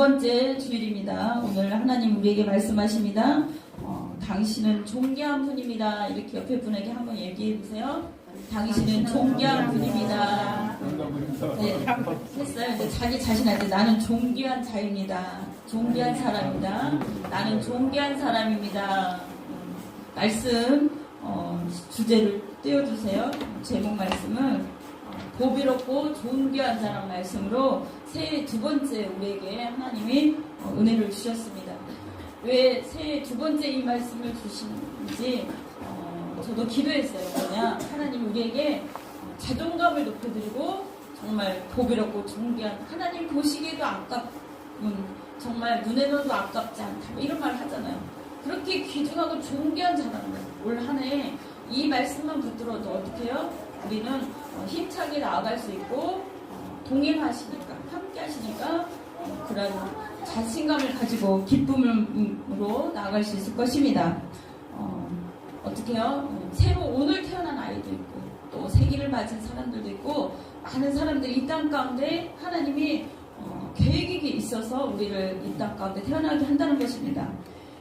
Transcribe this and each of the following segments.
번째 주일입니다. 오늘 하나님 우리에게 말씀하십니다. 당신은 존귀한 분입니다. 이렇게 옆에 분에게 한번 얘기해 보세요. 당신은 존귀한 분입니다. 네, 했어요. 이제 자기 자신한테 나는 존귀한 자입니다. 존귀한 사람입니다. 나는 존귀한 사람입니다. 말씀 주제를 띄워주세요. 제목 말씀을 보비롭고 존귀한 사람 말씀으로 새해 두 번째 우리에게 하나님이 은혜를 주셨습니다. 왜 새해 두 번째 이 말씀을 주시는지 저도 기도했어요. 뭐냐, 하나님 우리에게 자존감을 높여드리고 정말 보비롭고 존귀한, 하나님 보시기에도 아깝은, 정말 눈에 넣어도 아깝지 않다, 이런 말 하잖아요. 그렇게 귀중하고 존귀한 사람들, 올 한 해 이 말씀만 붙들어도 어떻게 해요? 우리는 힘차게 나아갈 수 있고 동행하시니까, 함께 하시니까 그런 자신감을 가지고 기쁨으로 나아갈 수 있을 것입니다. 어떻게 해요? 새로 오늘 태어난 아이도 있고 또 생일을 맞은 사람들도 있고 많은 사람들이 이 땅 가운데 하나님이 계획이 있어서 우리를 이 땅 가운데 태어나게 한다는 것입니다.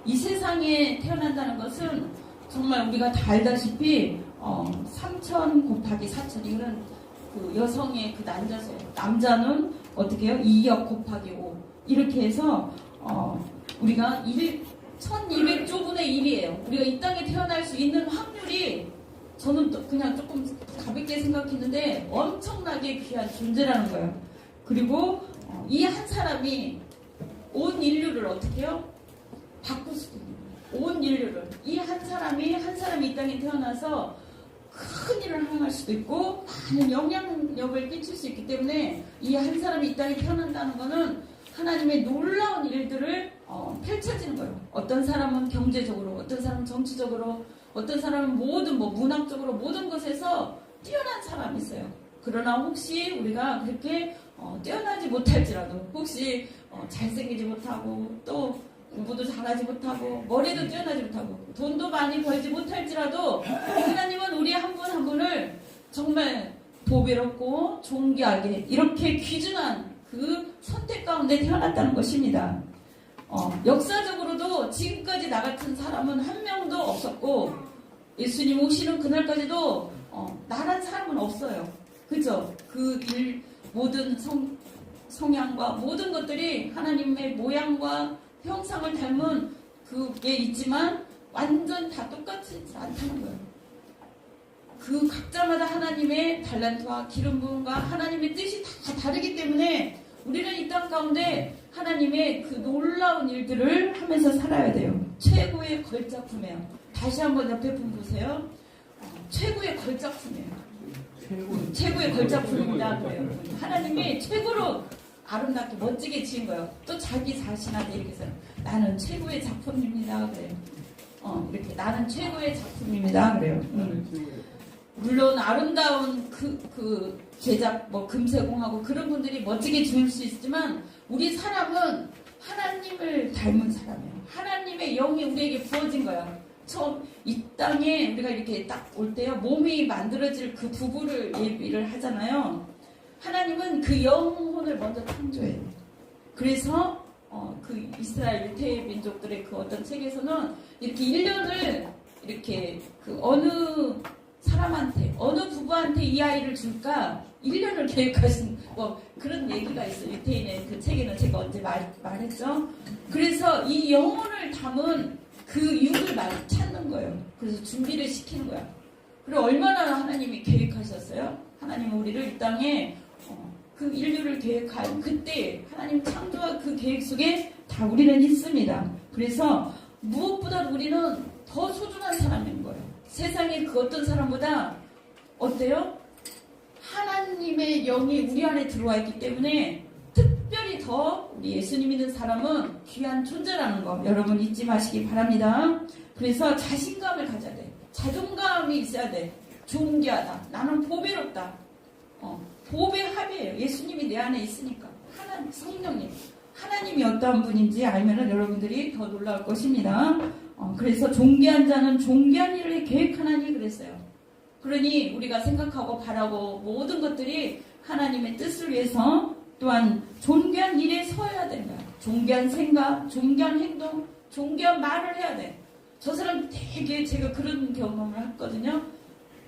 이 세상에 태어난다는 것은 정말 우리가 다 알다시피 3천 곱하기 4천, 이거는 그 여성의 그 난자수예요. 남자는 어떻게 해요? 2억 곱하기 5 이렇게 해서 우리가 1200조분의 1이에요. 우리가 이 땅에 태어날 수 있는 확률이, 저는 또 그냥 조금 가볍게 생각했는데 엄청나게 귀한 존재라는 거예요. 그리고 이 한 사람이 온 인류를 어떻게 해요? 바꿀 수도 있는 거예요. 온 인류를. 이 한 사람이 이 땅에 태어나서 큰 일을 행할 수도 있고 많은 영향력을 끼칠 수 있기 때문에 이 한 사람이 이 땅에 태어난다는 것은 하나님의 놀라운 일들을 펼쳐지는 거예요. 어떤 사람은 경제적으로, 어떤 사람은 정치적으로, 어떤 사람은 모든 문학적으로 모든 것에서 뛰어난 사람이 있어요. 그러나 혹시 우리가 그렇게 뛰어나지 못할지라도, 혹시 잘생기지 못하고 또 공부도 잘하지 못하고 머리도 뛰어나지 못하고 돈도 많이 벌지 못할지라도 하나님은 우리 한 분 한 분을 정말 보배롭고 존귀하게 이렇게 귀중한 그 선택 가운데 태어났다는 것입니다. 역사적으로도 지금까지 나 같은 사람은 한 명도 없었고 예수님 오시는 그날까지도 나란 사람은 없어요. 그죠? 그 모든 성향과 모든 것들이 하나님의 모양과 형상을 닮은 그게 있지만 완전 다 똑같지 않다는 거예요. 그 각자마다 하나님의 달란트와 기름 부음과 하나님의 뜻이 다 다르기 때문에 우리는 이 땅 가운데 하나님의 그 놀라운 일들을 하면서 살아야 돼요. 최고의 걸작품이에요. 다시 한번 옆에 분 보세요. 최고의 걸작품이에요. 최고의 걸작품입니다. 그래요. 하나님이 최고로 아름답게 멋지게 지은 거예요. 또 자기 자신한테 이렇게 해서 나는 최고의 작품입니다. 그래요. 이렇게 나는 최고의 작품입니다. 그래요. 물론 아름다운 그 제작 금세공하고 그런 분들이 멋지게 지을 수 있지만 우리 사람은 하나님을 닮은 사람이에요. 하나님의 영이 우리에게 부어진 거예요. 처음 이 땅에 우리가 이렇게 딱 올 때요, 몸이 만들어질 그 부부를 예비를 하잖아요. 하나님은 그 영혼을 먼저 창조해요. 그래서 그 이스라엘 유대 민족들의 그 어떤 책에서는 이렇게 1년을 이렇게 그 어느 사람한테, 어느 부부한테 이 아이를 줄까 1년을 계획하신 그런 얘기가 있어요. 유태인의 그 책에는 제가 언제 말했죠. 그래서 이 영혼을 담은 그 육을 찾는 거예요. 그래서 준비를 시키는 거야. 그리고 얼마나 하나님이 계획하셨어요? 하나님은 우리를 이 땅에 그 인류를 계획한 그때 하나님 창조와 그 계획 속에 다 우리는 있습니다. 그래서 무엇보다 우리는 더 소중한 사람인 거예요. 세상에 그 어떤 사람보다 어때요? 하나님의 영이 우리 안에 들어와 있기 때문에 특별히 더 우리 예수님 믿는 사람은 귀한 존재라는 거 여러분 잊지 마시기 바랍니다. 그래서 자신감을 가져야 돼. 자존감이 있어야 돼. 존귀하다. 나는 보배롭다. 보배합이에요. 예수님이 내 안에 있으니까. 하나님, 성령님. 하나님이 어떠한 분인지 알면 여러분들이 더 놀라울 것입니다. 그래서 존귀한 자는 존귀한 일을 계획하나니 그랬어요. 그러니 우리가 생각하고 바라고 모든 것들이 하나님의 뜻을 위해서 또한 존귀한 일에 서야 된다. 존귀한 생각, 존귀한 행동, 존귀한 말을 해야 돼. 저 사람 되게 제가 그런 경험을 했거든요.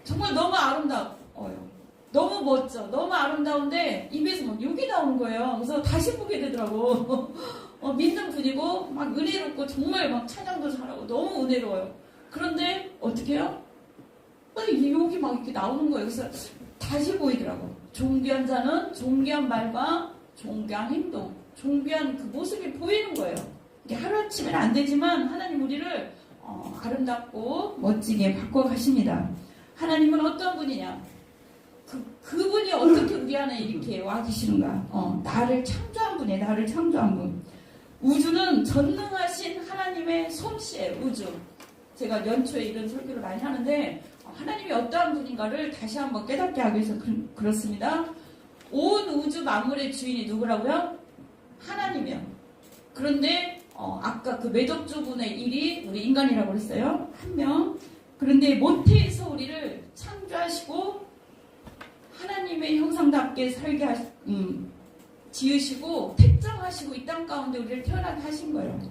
정말 너무 아름다워요. 너무 멋져. 너무 아름다운데 입에서 막 욕이 나오는 거예요. 그래서 다시 보게 되더라고. 믿는 분이고 막 은혜롭고 정말 막 찬양도 잘하고 너무 은혜로워요. 그런데 어떻게 해요? 욕이 막 이렇게 나오는 거예요. 그래서 다시 보이더라고. 존귀한 자는 존귀한 말과 존귀한 행동, 존귀한 그 모습이 보이는 거예요. 이게 하루아침에는 안 되지만 하나님 우리를 아름답고 멋지게 바꿔가십니다. 하나님은 어떤 분이냐? 그분이 어떻게 우리 안에 이렇게 와 계시는가? 나를 창조한 분이에요. 나를 창조한 분. 우주는 전능하신 하나님의 솜씨예요. 우주. 제가 연초에 이런 설교를 많이 하는데 하나님이 어떠한 분인가를 다시 한번 깨닫게 하기 위해서 그렇습니다. 온 우주 만물의 주인이 누구라고요? 하나님이요. 그런데 아까 그 매덕조분의 일이 우리 인간이라고 그랬어요. 한 명. 그런데 모태에서 우리를 창조하시고 하나님의 형상답게 살게 지으시고 택정하시고 이 땅 가운데 우리를 태어나게 하신 거예요.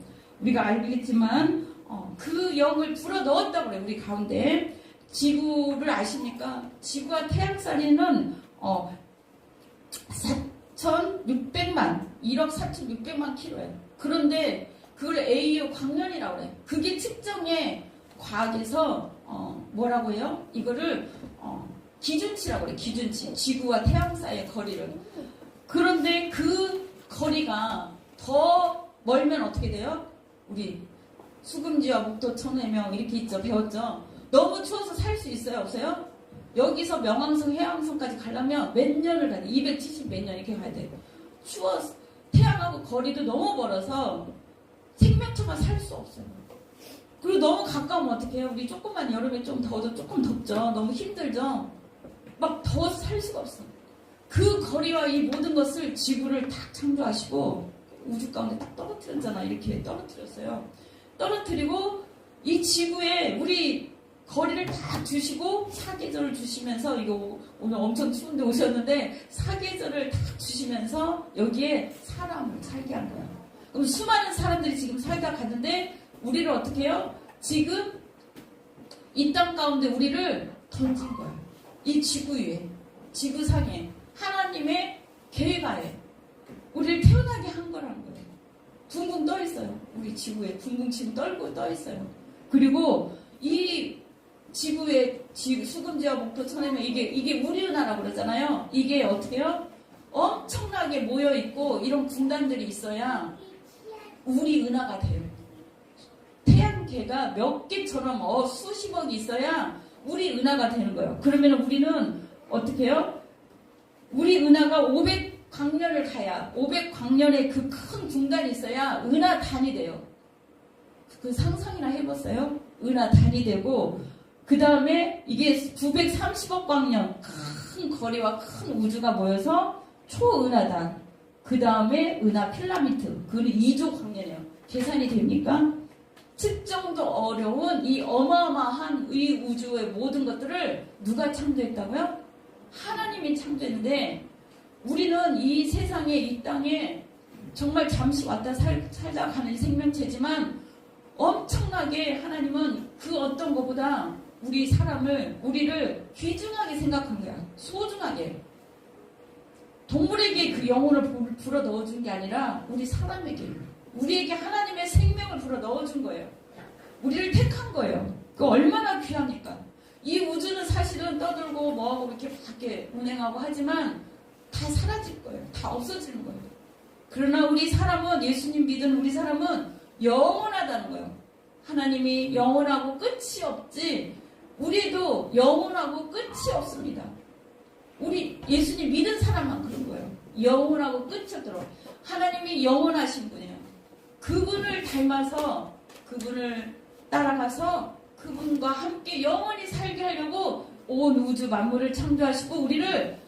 우리가 알겠지만 그 영을 불어 넣었다고 그래요. 우리 가운데. 지구를 아십니까? 지구와 태양살이는 4,600만 1억 4,600만 킬로예요. 그런데 그걸 AU 광년이라고 그래요. 그게 측정의 과학에서 뭐라고 해요? 이거를 기준치라고 그래요. 기준치. 지구와 태양 사이의 거리를. 그런데 그 거리가 더 멀면 어떻게 돼요? 우리 수금지와 목도 천해명 이렇게 있죠. 배웠죠? 너무 추워서 살 수 있어요? 없어요? 여기서 명왕성, 해왕성까지 가려면 몇 년을 가야 돼? 270 몇 년 이렇게 가야 돼요. 추워서 태양하고 거리도 너무 멀어서 생명체만 살 수 없어요. 그리고 너무 가까우면 어떻게 해요? 우리 조금만 여름에 좀 더워도 조금 덥죠? 너무 힘들죠? 막 더워서 살 수가 없어. 그 거리와 이 모든 것을 지구를 딱 창조하시고 우주 가운데 딱 떨어뜨렸잖아. 이렇게 떨어뜨렸어요. 떨어뜨리고 이 지구에 우리 거리를 다 주시고 사계절을 주시면서 이거 오늘 엄청 추운데 오셨는데 사계절을 다 주시면서 여기에 사람을 살게 한 거야. 그럼 수많은 사람들이 지금 살다 갔는데 우리를 어떻게 해요? 지금 이 땅 가운데 우리를 던진 거야. 이 지구 위에, 지구상에 하나님의 계획하에 우리를 태어나게 한 거라는 거예요. 둥둥 떠 있어요. 우리 지구에 둥둥 지금 떨고 떠 있어요. 그리고 이 지구의 수금지와 목도 천해명 이게 우리 은하라고 그러잖아요. 이게 어떻게 해요? 엄청나게 모여 있고 이런 군단들이 있어야 우리 은하가 돼요. 태양계가 몇 개처럼 수십억이 있어야 우리 은하가 되는 거예요. 그러면 우리는 어떻게 해요? 우리 은하가 500광년을 가야 500광년의 그 큰 군단이 있어야 은하단이 돼요. 그 상상이나 해봤어요? 은하단이 되고 그 다음에 이게 930억 광년 큰 거리와 큰 우주가 모여서 초은하단 그 다음에 은하 필라미트 그는 2조 광년이에요. 계산이 됩니까? 측정도 어려운 이 어마어마한 이 우주의 모든 것들을 누가 창조했다고요? 하나님이 창조했는데 우리는 이 세상에 이 땅에 정말 잠시 왔다 살다 가는 생명체지만 엄청나게 하나님은 그 어떤 것보다 우리를 귀중하게 생각한 거야. 소중하게. 동물에게 그 영혼을 불어 넣어준 게 아니라 우리 사람에게 우리에게 하나님의 생명을 불어 넣어준 거예요. 우리를 택한 거예요. 그 얼마나 귀합니까? 이 우주는 사실은 떠들고 뭐하고 이렇게 밖에 운행하고 하지만 다 사라질 거예요. 다 없어지는 거예요. 그러나 우리 사람은 예수님 믿은 우리 사람은 영원하다는 거예요. 하나님이 영원하고 끝이 없지 우리도 영원하고 끝이 없습니다. 우리 예수님 믿은 사람만 그런 거예요. 영원하고 끝이 없도록 하나님이 영원하신 분이에요. 그분을 닮아서 그분을 따라가서 그분과 함께 영원히 살게 하려고 온 우주 만물을 창조하시고 우리를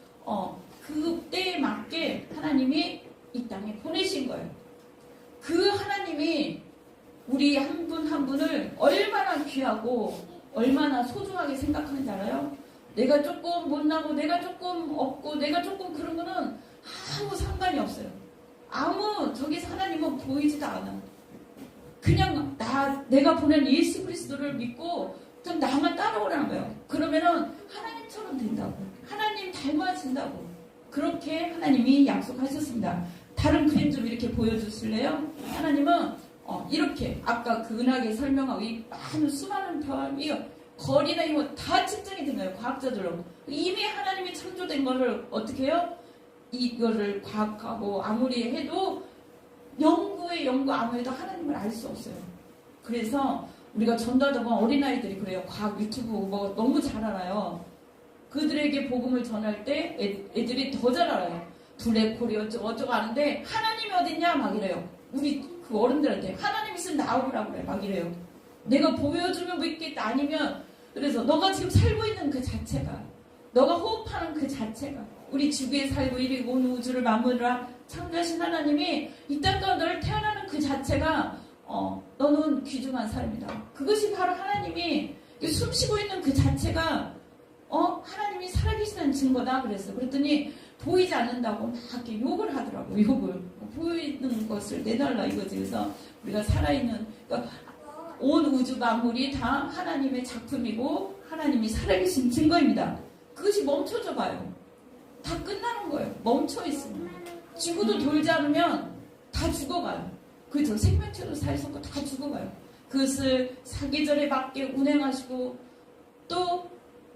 그 때에 맞게 하나님이 이 땅에 보내신 거예요. 그 하나님이 우리 한 분 한 분을 얼마나 귀하고 얼마나 소중하게 생각하는지 알아요? 내가 조금 못나고 내가 조금 없고 내가 조금 그런 거는 아무 상관이 없어요. 아무 저기서 하나님은 보이지도 않아. 그냥 내가 보낸 예수 그리스도를 믿고 좀 나만 따라오라는 거예요. 그러면은 하나님처럼 된다고. 하나님 닮아진다고. 그렇게 하나님이 약속하셨습니다. 다른 그림 좀 이렇게 보여주실래요? 하나님은 이렇게 아까 그 은하계 설명하고 이 많은 수많은 별, 이거 거리나 이거 다 측정이 된 거예요. 과학자들로. 이미 하나님이 창조된 거를 어떻게 해요? 이거를 과학하고 아무리 해도 연구에 아무리 해도 하나님을 알 수 없어요. 그래서 우리가 전도하다 보면 어린아이들이 그래요. 과학 유튜브 뭐 너무 잘 알아요. 그들에게 복음을 전할 때 애들이 더 잘 알아요. 블랙홀이 어쩌고 아는데 하나님이 어딨냐 막 이래요. 우리 그 어른들한테 하나님 있으면 나오라고 그래 막 이래요. 내가 보여주면 믿겠다. 아니면 그래서 너가 지금 살고 있는 그 자체가, 너가 호흡하는 그 자체가, 우리 지구에 살고 이리 온 우주를 만물하라 창조하신 하나님이 이 땅 가운데 너를 태어나는 그 자체가 너는 귀중한 사람이다. 그것이 바로 하나님이 숨 쉬고 있는 그 자체가 하나님이 살아계시다는 증거다. 그랬더니 보이지 않는다고 막 이렇게 욕을 하더라고. 욕을. 보이는 것을 내달라 이거지. 그래서 우리가 살아있는, 그러니까 온 우주 만물이 다 하나님의 작품이고 하나님이 살아계신 증거입니다. 그것이 멈춰져 봐요. 다 끝나는 거예요. 멈춰 있으면. 지구도 돌지 않으면 다 죽어가요. 그죠? 생명체도 살 수 없고 다 죽어가요. 그것을 사계절에 맞게 운행하시고 또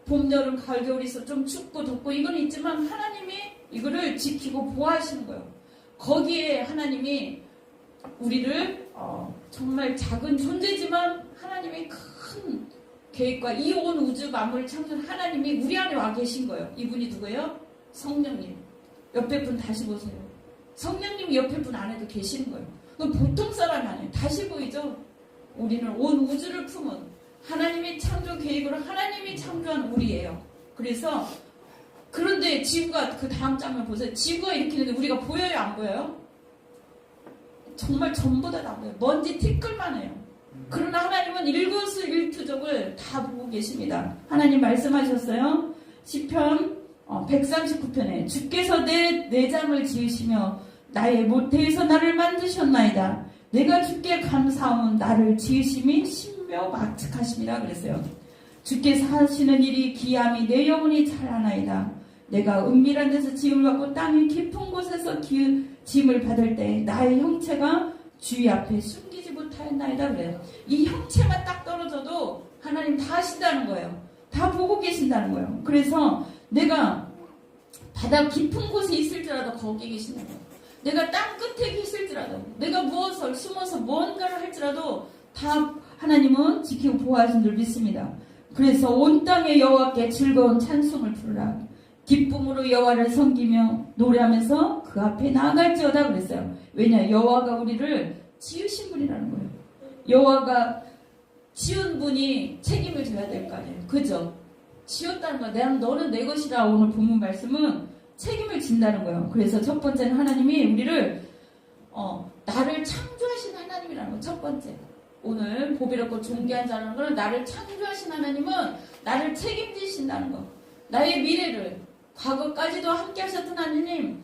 봄, 여름, 가을, 겨울이 있어 좀 춥고 덥고 이건 있지만 하나님이 이거를 지키고 보호하시는 거예요. 거기에 하나님이 우리를 정말 작은 존재지만 하나님의 큰 계획과 이 온 우주 만물을 창조한 하나님이 우리 안에 와 계신 거예요. 이분이 누구예요? 성령님. 옆에 분 다시 보세요. 성령님이 옆에 분 안에도 계시는 거예요. 그건 보통 사람이 아니에요. 다시 보이죠? 우리는 온 우주를 품은 하나님의 창조 계획으로 하나님이 창조한 우리예요. 그래서 그런데 지구가 그 다음 장면 보세요. 지구가 이렇게 있는데 우리가 보여요? 안 보여요? 정말 전보다 안 보여요. 먼지 티끌만 해요. 그러나 하나님은 일거수일투족을 다 보고 계십니다. 하나님 말씀하셨어요. 시편 139편에 주께서 내 내장을 지으시며 나의 모태에서 나를 만드셨나이다. 내가 주께 감사함은 나를 지으심이 신묘막측하심이라 그랬어요. 주께서 하시는 일이 기암이 내 영혼이 잘하나이다. 내가 은밀한 데서 지음을 받고 땅의 깊은 곳에서 지음을 받을 때 나의 형체가 주의 앞에 숨기지 못하였나이다 그래요. 이 형체만 딱 떨어져도 하나님 다 하신다는 거예요. 다 보고 계신다는 거예요. 그래서 내가 바다 깊은 곳에 있을지라도 거기 계신다는 거예요. 내가 땅 끝에 계실지라도, 내가 무엇을 숨어서 뭔가를 할지라도 다 하나님은 지키고 보호하신 줄 믿습니다. 그래서 온 땅에 여호와께 즐거운 찬송을 부르라. 기쁨으로 여호와를 섬기며 노래하면서 그 앞에 나아갈지어다 그랬어요. 왜냐? 여호와가 우리를 지으신 분이라는 거예요. 여호와가 지은 분이 책임을 져야 될 거 아니에요. 그죠? 지었다는 거야. 너는 내 것이라. 오늘 본문 말씀은 책임을 진다는 거예요. 그래서 첫 번째는 하나님이 우리를 나를 창조하신 하나님이라는 거. 첫 번째. 오늘 보배롭고 존귀한 자라는 건 나를 창조하신 하나님은 나를 책임지신다는 거. 나의 미래를 과거까지도 함께 하셨던 하나님,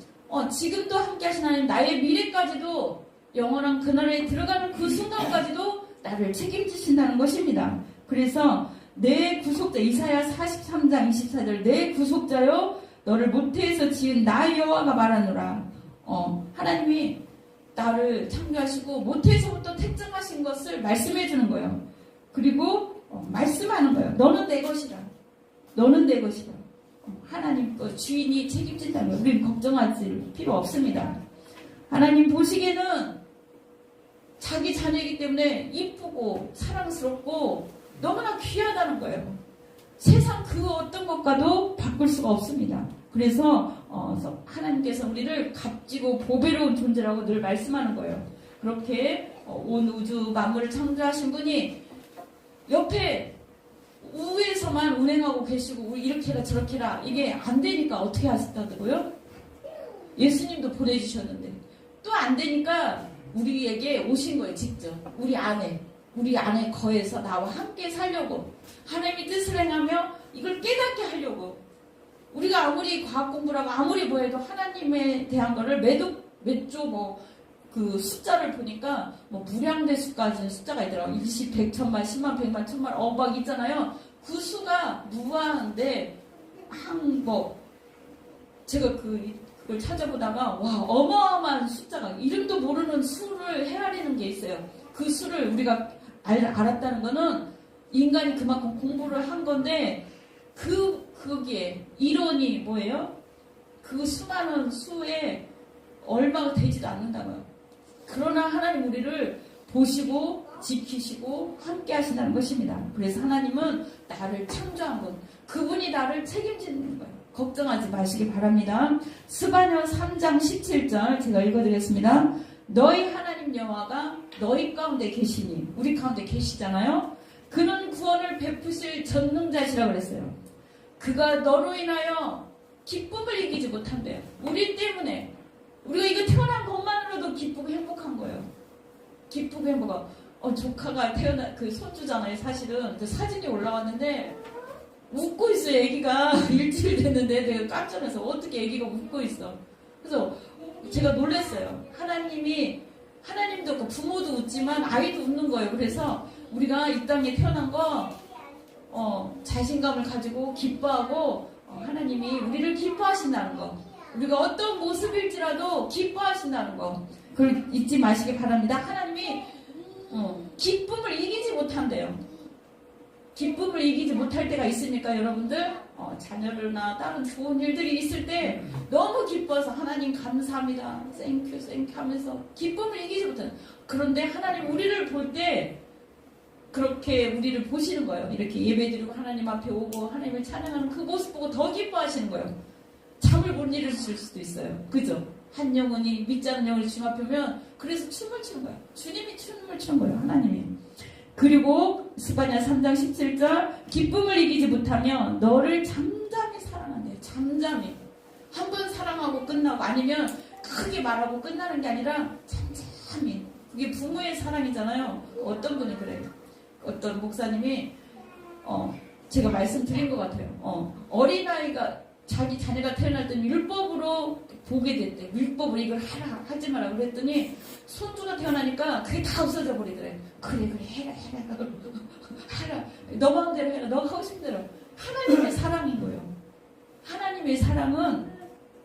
지금도 함께 하신 하나님, 나의 미래까지도 영원한 그날에 들어가는 그 순간까지도 나를 책임지신다는 것입니다. 그래서 내 구속자, 이사야 43장 24절, 내 구속자여 너를 모태에서 지은 나 여호와가 말하노라. 하나님이 나를 창조하시고 모태에서부터 택정하신 것을 말씀해 주는 거예요. 그리고 말씀하는 거예요. 너는 내 것이라. 너는 내 것이라. 하나님 주인이 책임진다는 거예요. 우리는 걱정할 필요 없습니다. 하나님 보시기에는 자기 자녀이기 때문에 이쁘고 사랑스럽고 너무나 귀하다는 거예요. 세상 그 어떤 것과도 바꿀 수가 없습니다. 그래서 하나님께서 우리를 값지고 보배로운 존재라고 늘 말씀하는 거예요. 그렇게 온 우주 만물을 창조하신 분이 옆에 우에서만 운행하고 계시고 이렇게 해라 저렇게 해라 이게 안 되니까 어떻게 하셨다고요? 예수님도 보내주셨는데 또 안 되니까 우리에게 오신 거예요. 직접 우리 안에 거해서 나와 함께 살려고 하나님의 뜻을 행하며 이걸 깨닫게 하려고. 우리가 아무리 과학 공부를 하고 아무리 뭐 해도 하나님에 대한 거를 몇 조 그 숫자를 보니까 무량대수까지 숫자가 있더라고요. 20, 100, 1000만, 10만, 100만, 1000만 막 있잖아요. 그 수가 무한한데 제가 그걸 찾아보다가 와 어마어마한 숫자가 이름도 모르는 수를 헤아리는 게 있어요. 그 수를 우리가 알았다는 거는 인간이 그만큼 공부를 한 건데 거기에 이론이 뭐예요? 그 수많은 수에 얼마가 되지도 않는다고요. 그러나 하나님 우리를 보시고 지키시고 함께 하신다는 것입니다. 그래서 하나님은 나를 창조한 분, 그분이 나를 책임지는 거예요. 걱정하지 마시기 바랍니다. 스바냐 3장 17절 제가 읽어드리겠습니다. 너희 하나님 여호와가 너희 가운데 계시니, 우리 가운데 계시잖아요. 그는 구원을 베푸실 전능자시라고 그랬어요. 그가 너로 인하여 기쁨을 이기지 못한대요. 우리 때문에 우리가 이거 태어난 것만으로도 기쁘고 행복한 거예요. 기쁘고 행복하고 조카가 그 손주잖아요. 사실은 사진이 올라왔는데 웃고 있어요. 애기가 일주일 됐는데 내가 깜짝 놀라서 어떻게 애기가 웃고 있어. 그래서 제가 놀랐어요. 하나님도 부모도 웃지만 아이도 웃는 거예요. 그래서 우리가 이 땅에 태어난 거 자신감을 가지고 기뻐하고 하나님이 우리를 기뻐하신다는 거, 우리가 어떤 모습일지라도 기뻐하신다는 거, 그걸 잊지 마시기 바랍니다. 하나님이 기쁨을 이기지 못한대요. 기쁨을 이기지 못할 때가 있으니까 여러분들 자녀를나 다른 좋은 일들이 있을 때 너무 기뻐서 하나님 감사합니다, 땡큐 하면서 기쁨을 이기지 못해요. 그런데 하나님 우리를 볼 때 그렇게 우리를 보시는 거예요. 이렇게 예배드리고 하나님 앞에 오고 하나님을 찬양하는 그 모습 보고 더 기뻐하시는 거예요. 잠을 못 이루실 수도 있어요. 그죠? 한 영혼이 믿지 않는 영혼이 주님 앞에 오면 그래서 춤을 추는 거예요. 주님이 춤을 추는 거예요. 하나님이. 그리고 스바냐 3장 17절 기쁨을 이기지 못하면 너를 잠잠히 사랑한대요. 잠잠히. 한 번 사랑하고 끝나고, 아니면 크게 말하고 끝나는 게 아니라 잠잠히. 그게 부모의 사랑이잖아요. 어떤 분이 그래요. 어떤 목사님이 제가 말씀드린 것 같아요. 어린아이가 자기 자녀가 태어날 때는 율법으로 보게 됐대. 율법으로 이걸 하라 하지 마라 그랬더니 손주가 태어나니까 그게 다 없어져 버리더래. 그래 해라 하라, 너 마음대로 해라, 너가 하고 싶은 대로. 하나님의 사랑인 거예요. 하나님의 사랑은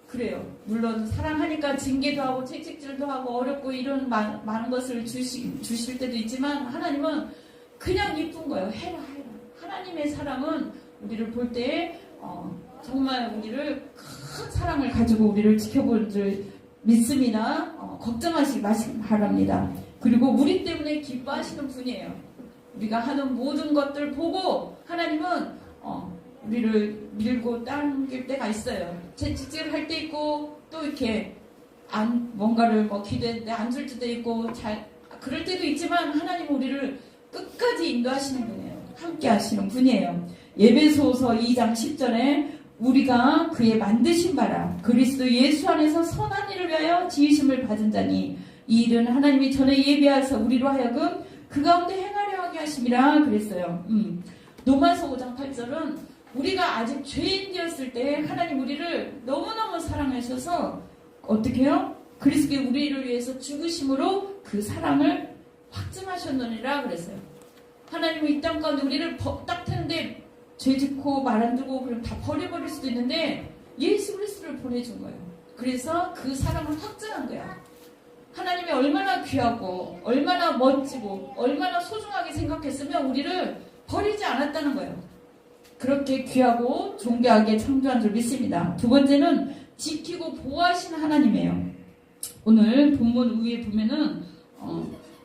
그래요. 물론 사랑하니까 징계도 하고 채찍질도 하고 어렵고 이런 많은 것을 주실 때도 있지만, 하나님은 그냥 이쁜 거예요. 해라. 하나님의 사랑은 우리를 볼 때 정말 우리를 큰 사랑을 가지고 우리를 지켜볼 줄 믿습니다. 걱정하시기 마시기 바랍니다. 그리고 우리 때문에 기뻐하시는 분이에요. 우리가 하는 모든 것들 보고 하나님은 우리를 밀고 당길 때가 있어요. 채찍질 할 때 있고, 또 이렇게 뭔가를 기도했는데 안 줄 때도 있고, 그럴 때도 있지만 하나님은 우리를 끝까지 인도하시는 분이에요. 함께 하시는 분이에요. 에베소서 2장 10절에 우리가 그의 만드신 바라 그리스도 예수 안에서 선한 일을 위하여 지으심을 받은 자니 이 일은 하나님이 전에 예비하여서 우리로 하여금 그 가운데 행하려 하게 하심이라 그랬어요. 로마서 5장 8절은 우리가 아직 죄인 되었을 때 하나님 우리를 너무너무 사랑하셔서 어떻게 해요? 그리스도의 우리를 위해서 죽으심으로 그 사랑을 확증하셨느니라 그랬어요. 하나님은 이 땅 가운데 우리를 딱 트는데 죄 짓고 말 안 듣고 그럼 다 버려버릴 수도 있는데 예수 그리스도를 보내준 거예요. 그래서 그 사랑을 확증한 거야. 하나님이 얼마나 귀하고 얼마나 멋지고 얼마나 소중하게 생각했으면 우리를 버리지 않았다는 거예요. 그렇게 귀하고 존귀하게 창조한 줄 믿습니다. 두 번째는 지키고 보호하시는 하나님이에요. 오늘 본문 위에 보면은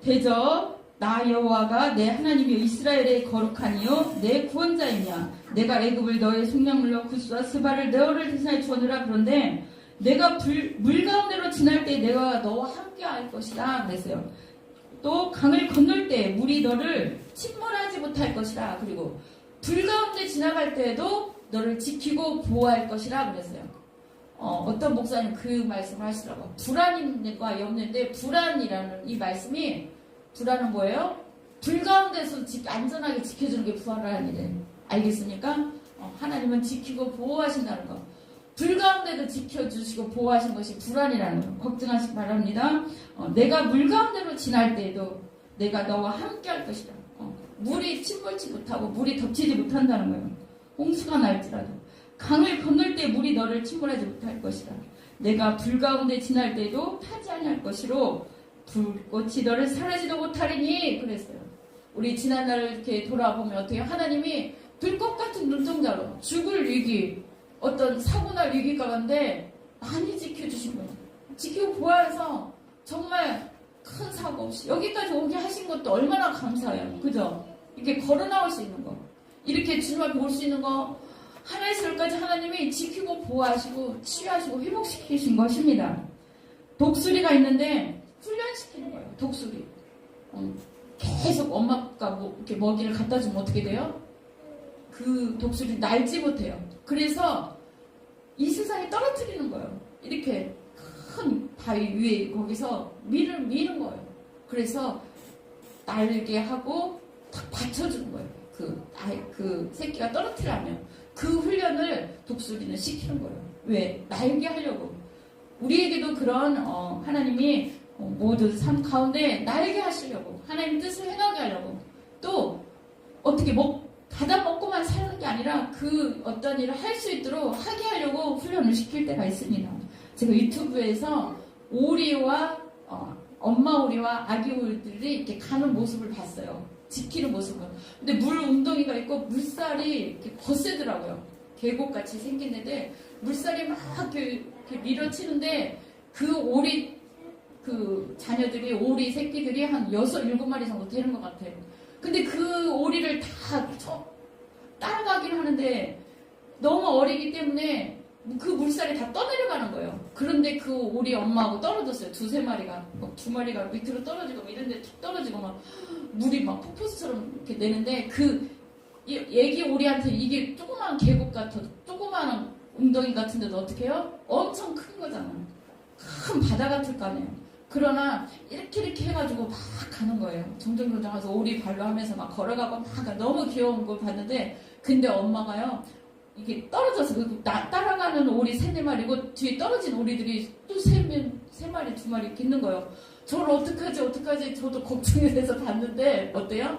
대저 나 여호와가 내 하나님이 이스라엘의 거룩하니요 내 구원자이냐, 내가 애굽을 너의 속량물로 구스와 스바를 너를 대신하여 주었느라. 그런데 내가 물 가운데로 지날 때 내가 너와 함께 할 것이라 그랬어요. 또 강을 건널 때 물이 너를 침몰하지 못할 것이라. 그리고 불 가운데 지나갈 때에도 너를 지키고 보호할 것이라 그랬어요. 어떤 목사님 그 말씀을 하시더라고요. 불안과 없는데 불안이라는 이 말씀이, 불안은 뭐예요? 불 가운데서 안전하게 지켜주는 게 불안이래. 알겠습니까? 하나님은 지키고 보호하신다는 거. 불 가운데도 지켜주시고 보호하신 것이 불안이라는 거 걱정하시기 바랍니다. 내가 물 가운데로 지날 때에도 내가 너와 함께 할 것이다. 물이 침몰치 못하고 물이 덮치지 못한다는 거예요. 홍수가 날지라도 강을 건널 때 물이 너를 침몰하지 못할 것이다. 내가 불 가운데 지날 때도 타지 아니할 것이로 불꽃이 너를 사라지도 못하리니 그랬어요. 우리 지난날 이렇게 돌아보면 어때요? 하나님이 불꽃 같은 눈동자로 죽을 위기, 어떤 사고날 위기 가운데 많이 지켜주신 거예요. 지키고 보호해서 정말 큰 사고 없이 여기까지 오게 하신 것도 얼마나 감사해요. 그죠? 이렇게 걸어 나올 수 있는 거, 이렇게 주님 앞에 올 수 있는 거, 하나의 설까지 하나님이 지키고 보호하시고 치유하시고 회복시키신 것입니다. 독수리가 있는데 훈련시키는 거예요. 독수리. 계속 엄마가 이렇게 먹이를 갖다 주면 어떻게 돼요? 그 독수리 날지 못해요. 그래서 이 세상에 떨어뜨리는 거예요. 이렇게 큰 바위 위에 거기서 미는 거예요. 그래서 날게 하고 딱 받쳐주는 거예요. 그 새끼가 떨어뜨리려면 그 훈련을 독수리는 시키는 거예요. 왜? 날게 하려고. 우리에게도 그런 하나님이 모든 삶 가운데 날게 하시려고, 하나님 뜻을 행하게 하려고, 또 어떻게 받아 먹고만 사는 게 아니라 그 어떤 일을 할 수 있도록 하게 하려고 훈련을 시킬 때가 있습니다. 제가 유튜브에서 오리와 엄마 오리와 아기 오리들이 이렇게 가는 모습을 봤어요. 지키는 모습을. 근데 물 웅덩이가 있고 물살이 이렇게 거세더라고요. 계곡같이 생긴 데인데 물살이 막 이렇게 밀어치는데 그 오리 그 자녀들이, 오리 새끼들이 한 6, 7마리 정도 되는 것 같아요. 근데 그 오리를 다 따라가긴 하는데 너무 어리기 때문에 그 물살이 다 떠내려가는 거예요. 그런데 그 오리 엄마하고 떨어졌어요. 2, 3마리가. 2마리가 밑으로 떨어지고 이런데 툭 떨어지고 막 물이 막 폭포수처럼 이렇게 내는데 그 애기 오리한테 이게 조그마한 계곡 같아도, 조그마한 웅덩이 같은데도 어떻게 해요? 엄청 큰 거잖아요. 큰 바다 같을 거 아니에요. 그러나 이렇게 해가지고 막 가는 거예요. 점점 가서 오리 발로 하면서 막 걸어가고 막 너무 귀여운 걸 봤는데, 근데 엄마가요 이게 떨어져서 따라가는 오리 3, 4마리고 뒤에 떨어진 오리들이 또 3마리, 2마리 이렇게 있는 거예요. 저를 어떡하지 저도 걱정이 돼서 봤는데 어때요?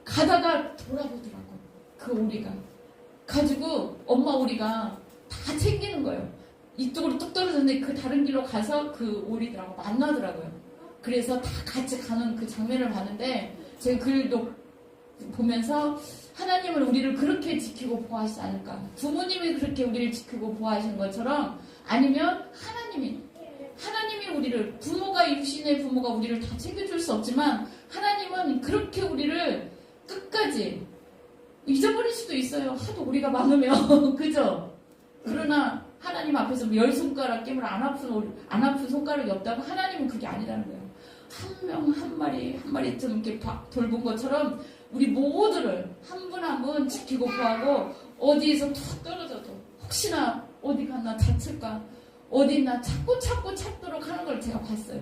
가다가 돌아보더라고. 그 오리가 가지고 엄마 오리가 다 챙기는 거예요. 이쪽으로 뚝 떨어졌는데 그 다른 길로 가서 그 오리들하고 만나더라고요. 그래서 다 같이 가는 그 장면을 봤는데 제가 글도 보면서 하나님은 우리를 그렇게 지키고 보호하시지 않을까. 부모님이 그렇게 우리를 지키고 보호하시는 것처럼, 아니면 하나님이 우리를, 부모가 육신의 부모가 우리를 다 챙겨줄 수 없지만 하나님은 그렇게 우리를 끝까지 잊어버릴 수도 있어요. 하도 우리가 많으면. 그죠? 그러나 하나님 앞에서 10손가락 깨물 안 아픈 손가락이 없다고, 하나님은 그게 아니라는 거예요. 한 명 한 마리 좀 이렇게 돌본 것처럼 우리 모두를 한 분 한 분 지키고 구하고, 어디에서 툭 떨어져도 혹시나 어디 갔나 다칠까, 어디 있나 찾도록 하는 걸 제가 봤어요.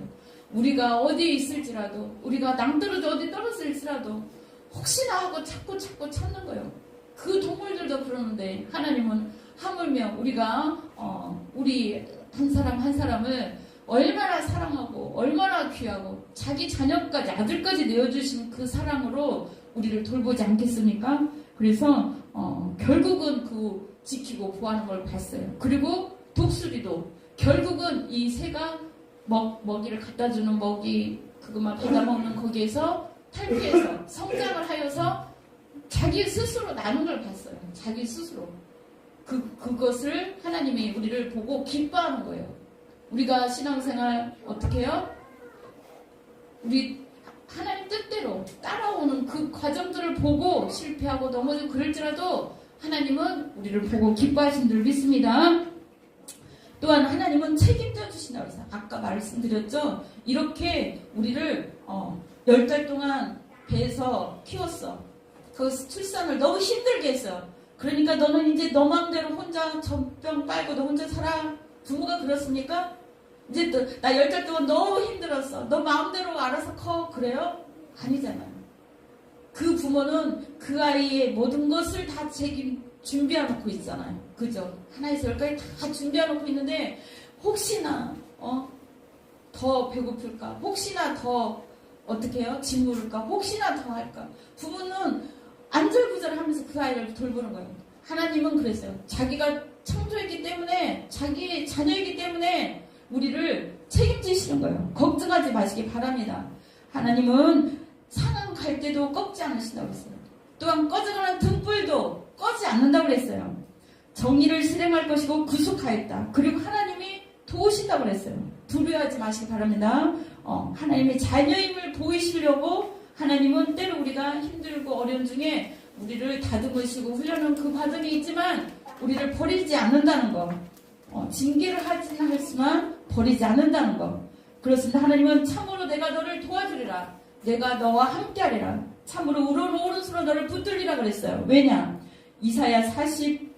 우리가 어디에 있을지라도, 우리가 낭떠러져 어디 떨어질지라도 혹시나 하고 찾고 찾는 거예요. 그 동물들도 그러는데 하나님은 하물며 우리가 우리 한 사람 한 사람을 얼마나 사랑하고 얼마나 귀하고 자기 자녀까지, 아들까지 내어주신 그 사랑으로 우리를 돌보지 않겠습니까? 그래서 결국은 그 지키고 보호하는 걸 봤어요. 그리고 독수리도 결국은 이 새가 먹이를 갖다 주는 먹이, 그것만 받아먹는 거기에서 탈피해서 성장을 하여서 자기 스스로 나는 걸 봤어요. 자기 스스로. 그것을 하나님이 우리를 보고 기뻐하는 거예요. 우리가 신앙생활 어떻게 해요? 우리 하나님 뜻대로 따라오는 그 과정들을 보고 실패하고 넘어지고 그럴지라도 하나님은 우리를 보고 기뻐하신 줄 믿습니다. 또한 하나님은 책임져 주신다고 해서 아까 말씀드렸죠. 이렇게 우리를 10달 동안 배에서 키웠어. 그 출산을 너무 힘들게 했어요. 그러니까 너는 이제 너 마음대로 혼자 젖병 빨고 너 혼자 살아. 부모가 그렇습니까? 이제 또 나 10달 동안 너무 힘들었어. 너 마음대로 알아서 커. 그래요? 아니잖아요. 그 부모는 그 아이의 모든 것을 다 준비해놓고 있잖아요. 그죠? 하나에서 열까지 다 준비해놓고 있는데 혹시나 더 배고플까? 혹시나 더 어떻게 해요? 짓무를까? 혹시나 더 할까? 부모는 안절부절하면서 그 아이를 돌보는 거예요. 하나님은 그랬어요. 자기가 창조했기 때문에 자기 자녀이기 때문에 우리를 책임지시는 거예요. 걱정하지 마시기 바랍니다. 하나님은 상한 갈 때도 꺾지 않으신다고 했어요. 또한 꺼져가는 등불도 꺼지 않는다고 그랬어요. 정의를 실행할 것이고 구속하였다. 그리고 하나님이 도우신다고 그랬어요. 두려워하지 마시기 바랍니다. 하나님의 자녀임을 보이시려고 하나님은 때로 우리가 힘들고 어려움 중에 우리를 다듬으시고 훈련하는 그 과정이 있지만 우리를 버리지 않는다는 거. 징계를 하지는 하지만 버리지 않는다는 거. 그렇습니다. 하나님은 참으로 내가 너를 도와주리라. 내가 너와 함께하리라. 참으로 오른손으로 너를 붙들리라 그랬어요. 왜냐? 이사야 42장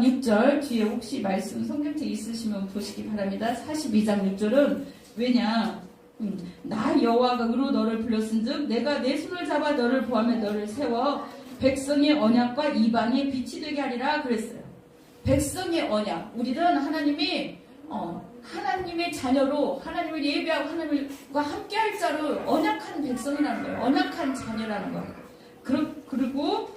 6절 뒤에 혹시 말씀 성경책 있으시면 보시기 바랍니다. 42장 6절은 왜냐? 나 여호와가 의로 너를 불렀은즉 내가 내 손을 잡아 너를 보하며 너를 세워 백성의 언약과 이방의 빛이 되게 하리라 그랬어요. 백성의 언약. 우리는 하나님이 하나님의 자녀로 하나님을 예배하고 하나님과 함께할 자로 언약한 백성이라는 거예요. 언약한 자녀라는 거예요. 그리고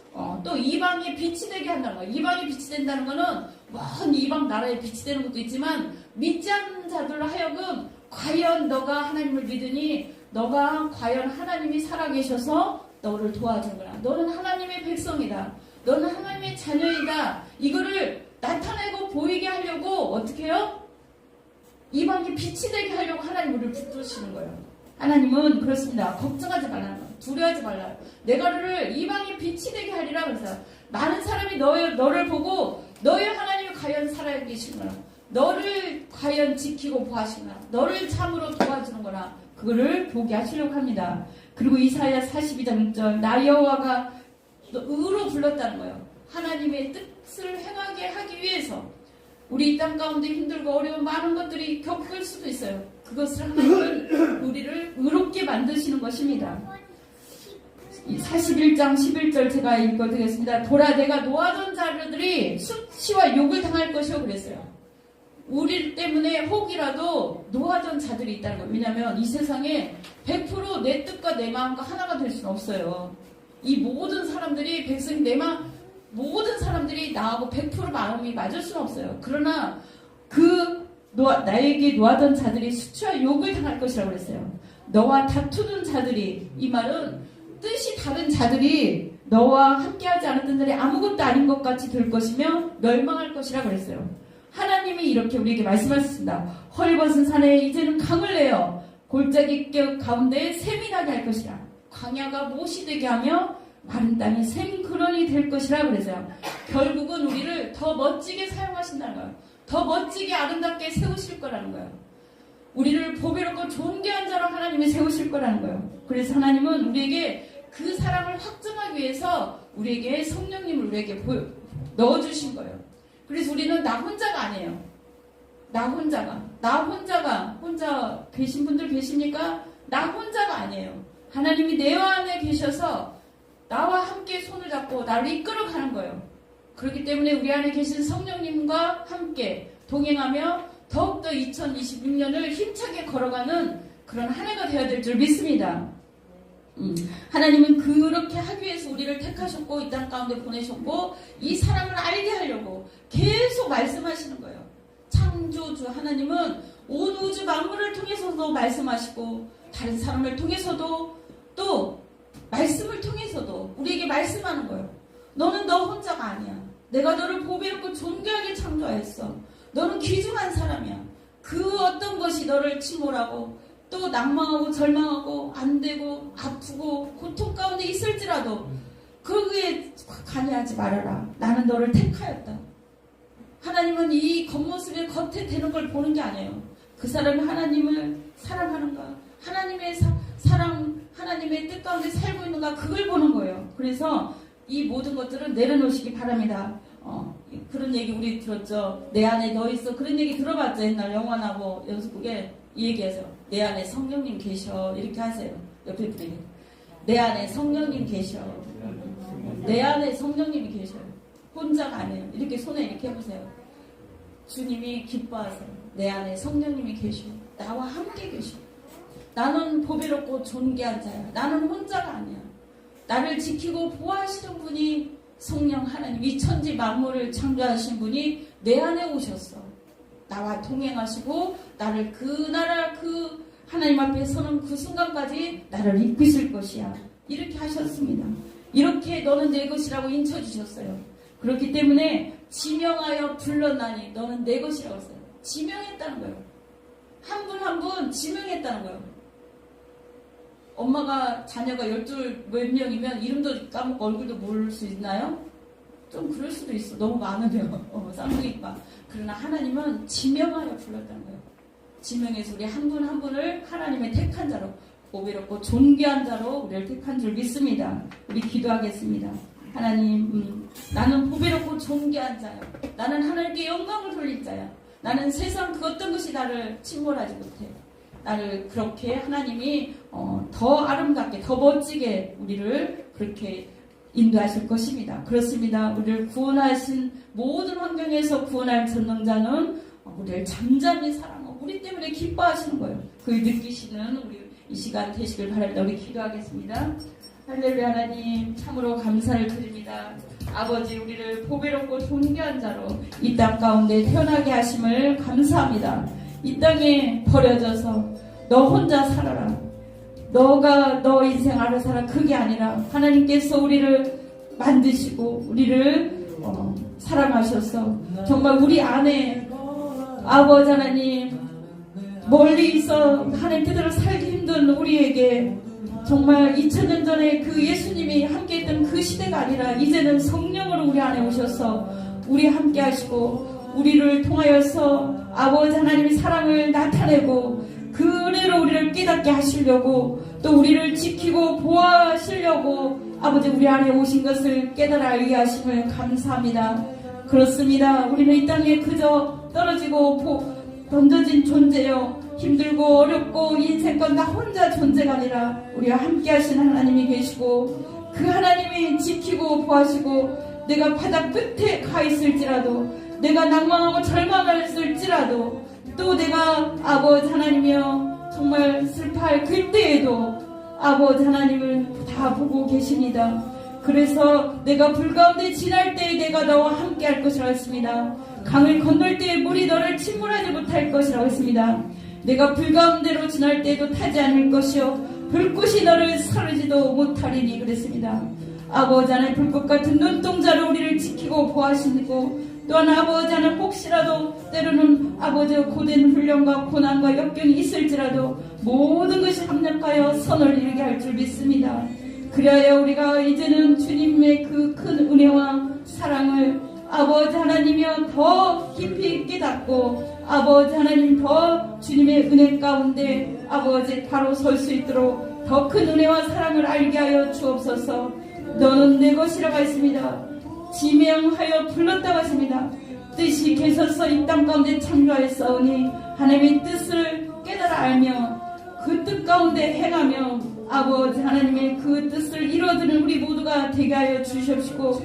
또 이방의 빛이 되게 한다는 거예요. 이방의 빛이 된다는 거는 먼 이방 나라에 빛이 되는 것도 있지만 믿지 않는 자들로 하여금 과연 너가 하나님을 믿으니 너가 과연 하나님이 살아계셔서 너를 도와주는구나. 너는 하나님의 백성이다. 너는 하나님의 자녀이다. 이거를 나타내고 보이게 하려고 어떻게 해요? 이방이 빛이 되게 하려고 하나님 우리를 붙드시는 거예요. 하나님은 그렇습니다. 걱정하지 말라는 거예요. 두려워하지 말라. 내가 너를 이방의 빛이 되게 하리라. 그래서 많은 사람이 너를 보고 너의 하나님이 과연 살아계시는구나. 너를 과연 지키고 보하시구나. 너를 참으로 도와주는구나. 그거를 보게 하시려고 합니다. 그리고 이사야 42장 6절 나 여호와가 의로 불렀다는 거예요. 하나님의 뜻을 행하게 하기 위해서 우리 이 땅 가운데 힘들고 어려운 많은 것들이 겪을 수도 있어요. 그것을 하나님은 우리를 의롭게 만드시는 것입니다. 41장 11절 제가 읽어드리겠습니다. 보라 내가 노하던 자들이 수치와 욕을 당할 것이요 그랬어요. 우리 때문에 혹이라도 노하던 자들이 있다는 거예요. 왜냐하면 이 세상에 100% 내 뜻과 내 마음과 하나가 될 수는 없어요. 이 모든 사람들이 백성이 내 마음 모든 사람들이 나하고 100% 마음이 맞을 수는 없어요. 그러나 나에게 노하던 자들이 수치와 욕을 당할 것이라고 그랬어요. 너와 다투는 자들이 이 말은 뜻이 다른 자들이 너와 함께하지 않았던 자들이 아무것도 아닌 것 같이 될 것이며 멸망할 것이라고 그랬어요. 하나님이 이렇게 우리에게 말씀하셨습니다. 헐벗은 산에 이제는 강을 내어 골짜기 가운데 샘이 나게 할 것이라. 광야가 못이 되게 하며 마른 땅이 샘근원이 될 것이라 그랬어요. 결국은 우리를 더 멋지게 사용하신다는 거예요. 더 멋지게 아름답게 세우실 거라는 거예요. 우리를 보배롭고 존귀한 자로 하나님이 세우실 거라는 거예요. 그래서 하나님은 우리에게 그 사랑을 확증하기 위해서 우리에게 성령님을 우리에게 넣어주신 거예요. 그래서 우리는 나 혼자가 아니에요. 나 혼자 계신 분들 계십니까? 나 혼자가 아니에요. 하나님이 내 안에 계셔서 나와 함께 손을 잡고 나를 이끌어가는 거예요. 그렇기 때문에 우리 안에 계신 성령님과 함께 동행하며 더욱더 2026년을 힘차게 걸어가는 그런 한 해가 되어야 될 줄 믿습니다. 하나님은 그렇게 하기 위해서 우리를 택하셨고 이 땅 가운데 보내셨고 이 사랑을 알게 하려고 계속 말씀하시는 거예요. 창조주 하나님은 온 우주 만물을 통해서도 말씀하시고 다른 사람을 통해서도 또 말씀을 통해서도 우리에게 말씀하는 거예요. 너는 너 혼자가 아니야. 내가 너를 보배롭고 존귀하게 창조하였어. 너는 귀중한 사람이야. 그 어떤 것이 너를 침몰하고 또 낭망하고 절망하고 안되고 아프고 고통 가운데 있을지라도 거기에 관여하지 말아라. 나는 너를 택하였다. 하나님은 이 겉모습에 겉에 되는 걸 보는 게 아니에요. 그 사람이 하나님을 사랑하는가, 하나님의 사랑, 하나님의 뜻 가운데 살고 있는가, 그걸 보는 거예요. 그래서 이 모든 것들은 내려놓으시기 바랍니다. 그런 얘기 우리 들었죠. 내 안에 너 있어. 그런 얘기 들어봤죠. 옛날 영화나고 연습국에 이 얘기해서 내 안에 성령님 계셔. 이렇게 하세요. 옆에 분에게. 내 안에 성령님 계셔. 내 안에 성령님이 계셔요. 혼자가 아니에요. 이렇게 손에 이렇게 해보세요. 주님이 기뻐하세요. 내 안에 성령님이 계셔. 나와 함께 계셔. 나는 보배롭고 존귀한 자야. 나는 혼자가 아니야. 나를 지키고 보호하시는 분이 성령 하나님, 이 천지 만물을 창조하신 분이 내 안에 오셨어. 나와 동행하시고 나를 그 나라 그 하나님 앞에 서는 그 순간까지 나를 이끄실 것이야. 이렇게 하셨습니다. 이렇게 너는 내 것이라고 인쳐주셨어요. 그렇기 때문에 지명하여 불렀나니 너는 내 것이라고 했어요. 지명했다는 거예요. 한 분 한 분 지명했다는 거예요. 엄마가 자녀가 12 몇 명이면 이름도 까먹고 얼굴도 모를 수 있나요? 좀 그럴 수도 있어. 너무 많으면 쌍둥이가. 그러나 하나님은 지명하여 불렀다는 거예요. 지명해서 우리 한 분 한 분을 하나님의 택한 자로, 보배롭고 존귀한 자로 우리를 택한 줄 믿습니다. 우리 기도하겠습니다. 하나님, 나는 보배롭고 존귀한 자야. 나는 하나님께 영광을 돌릴 자야. 나는 세상 그 어떤 것이 나를 침몰하지 못해. 나를 그렇게 하나님이 더 아름답게, 더 멋지게 우리를 그렇게 인도하실 것입니다. 그렇습니다. 우리를 구원하신 모든 환경에서 구원할 전능자는 우리를 잠잠히 사랑하고 우리 때문에 기뻐하시는 거예요. 그걸 느끼시는 우리 이 시간 되시길 바랍니다. 우리 기도하겠습니다. 할렐루야. 하나님 참으로 감사를 드립니다. 아버지, 우리를 보배롭고 존귀한 자로 이 땅 가운데 태어나게 하심을 감사합니다. 이 땅에 버려져서 너 혼자 살아라. 너가 너 인생 알아서 살아. 그게 아니라 하나님께서 우리를 만드시고 우리를 사랑하셔서 정말 우리 안에 아버지 하나님 멀리 있어 하나님 뜻대로 살기 힘든 우리에게 정말 2000년 전에 그 예수님이 함께 했던 그 시대가 아니라 이제는 성령으로 우리 안에 오셔서 우리 함께 하시고 우리를 통하여서 아버지 하나님의 사랑을 나타내고 그 은혜로 우리를 깨닫게 하시려고 또 우리를 지키고 보호하시려고 아버지 우리 안에 오신 것을 깨달아 알게 하심을 감사합니다. 그렇습니다. 우리는 이 땅에 그저 떨어지고 던져진 존재요. 힘들고 어렵고 인생껏 나 혼자 존재가 아니라 우리와 함께 하신 하나님이 계시고 그 하나님이 지키고 보호하시고 내가 바다 끝에 가 있을지라도 내가 낭망하고 절망할지라도 또 내가 아버지 하나님이여 정말 슬퍼할 그때에도 아버지 하나님을 다 보고 계십니다. 그래서 내가 불 가운데 지날 때에 내가 너와 함께 할 것이라고 했습니다. 강을 건널 때에 물이 너를 침몰하지 못할 것이라고 했습니다. 내가 불 가운데로 지날 때에도 타지 않을 것이요 불꽃이 너를 사르지도 못하리니 그랬습니다. 아버지 하나님 불꽃 같은 눈동자로 우리를 지키고 보호하시고 또한 아버지 하나님 혹시라도 때로는 아버지 고된 훈련과 고난과 역경이 있을지라도 모든 것이 합력하여 선을 이루게 할 줄 믿습니다. 그래야 우리가 이제는 주님의 그 큰 은혜와 사랑을 아버지 하나님이여 더 깊이 깨닫고 아버지 하나님 더 주님의 은혜 가운데 아버지 바로 설 수 있도록 더 큰 은혜와 사랑을 알게 하여 주옵소서. 너는 내 것이라고 했습니다. 지명하여 불렀다고 하십니다. 뜻이 계셔서 이 땅 가운데 창조하였사오니 하나님의 뜻을 깨달아 알며 그 뜻 가운데 행하며 아버지 하나님의 그 뜻을 이루어드는 우리 모두가 되게 하여 주시옵시고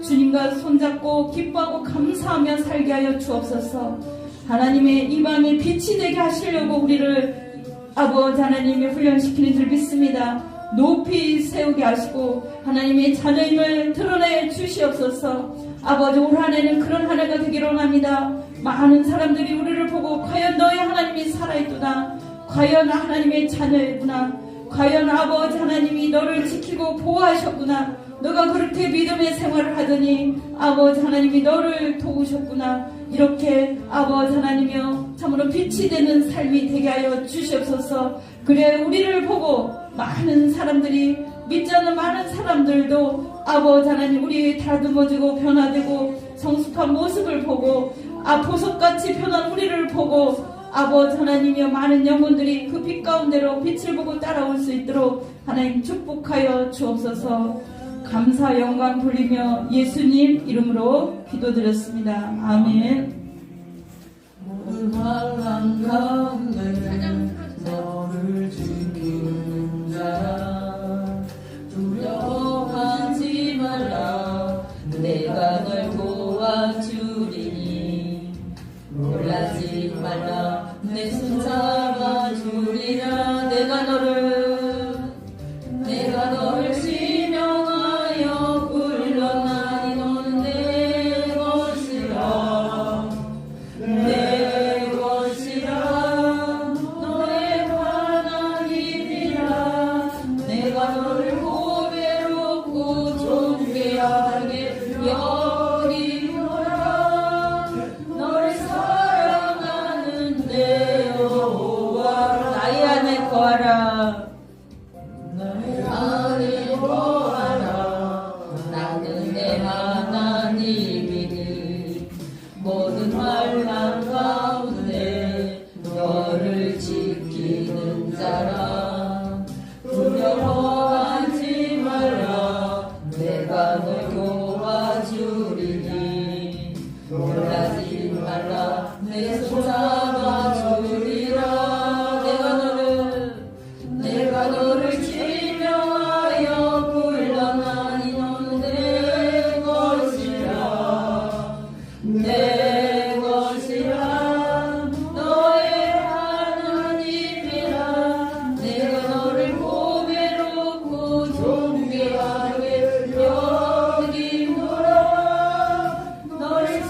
주님과 손잡고 기뻐하고 감사하며 살게 하여 주옵소서. 하나님의 이방의 빛이 되게 하시려고 우리를 아버지 하나님의 훈련시키는 줄 믿습니다. 높이 세우게 하시고 하나님의 자녀임을 드러내 주시옵소서. 아버지 올 한해는 그런 한 해가 되기를 원합니다. 많은 사람들이 우리를 보고 과연 너의 하나님이 살아있구나, 과연 하나님의 자녀이구나, 과연 아버지 하나님이 너를 지키고 보호하셨구나, 너가 그렇게 믿음의 생활을 하더니 아버지 하나님이 너를 도우셨구나, 이렇게 아버지 하나님이여 참으로 빛이 되는 삶이 되게 하여 주시옵소서. 그래 우리를 보고 많은 사람들이 믿지 않는 많은 사람들도 아버지 하나님 우리의 다듬어지고 변화되고 성숙한 모습을 보고 보석같이 변한 우리를 보고 아버지 하나님이여 많은 영혼들이 그 빛 가운데로 빛을 보고 따라올 수 있도록 하나님 축복하여 주옵소서. 감사 영광 돌리며 예수님 이름으로 기도드렸습니다. 아멘. 모든 환난 가운데 너를 지키는 자 도와주리니 놀라지 말라 내 손 잡아주리라 내가 너를 지명하여 불러나니 너는 내 것이라 내 것이라 너의 하나님이라 내가 너를 보배롭고 존귀하게 여기노라 너를 사랑하는 내 여호와 나의 안에 거하라 나의 안에 거하라 나는 내 하나님이니 모든 환난 가운데 너를 지키는 자라 두려워하지 말라 내가 널 도와주리니 놀라지 말라 내 손 잡아주리라 내가 너를 지명하여 불러나니 너는 내 것이라 내 것이라 너의 하나님이라 내가 너를 보배롭고 존귀하게 여기노라 너를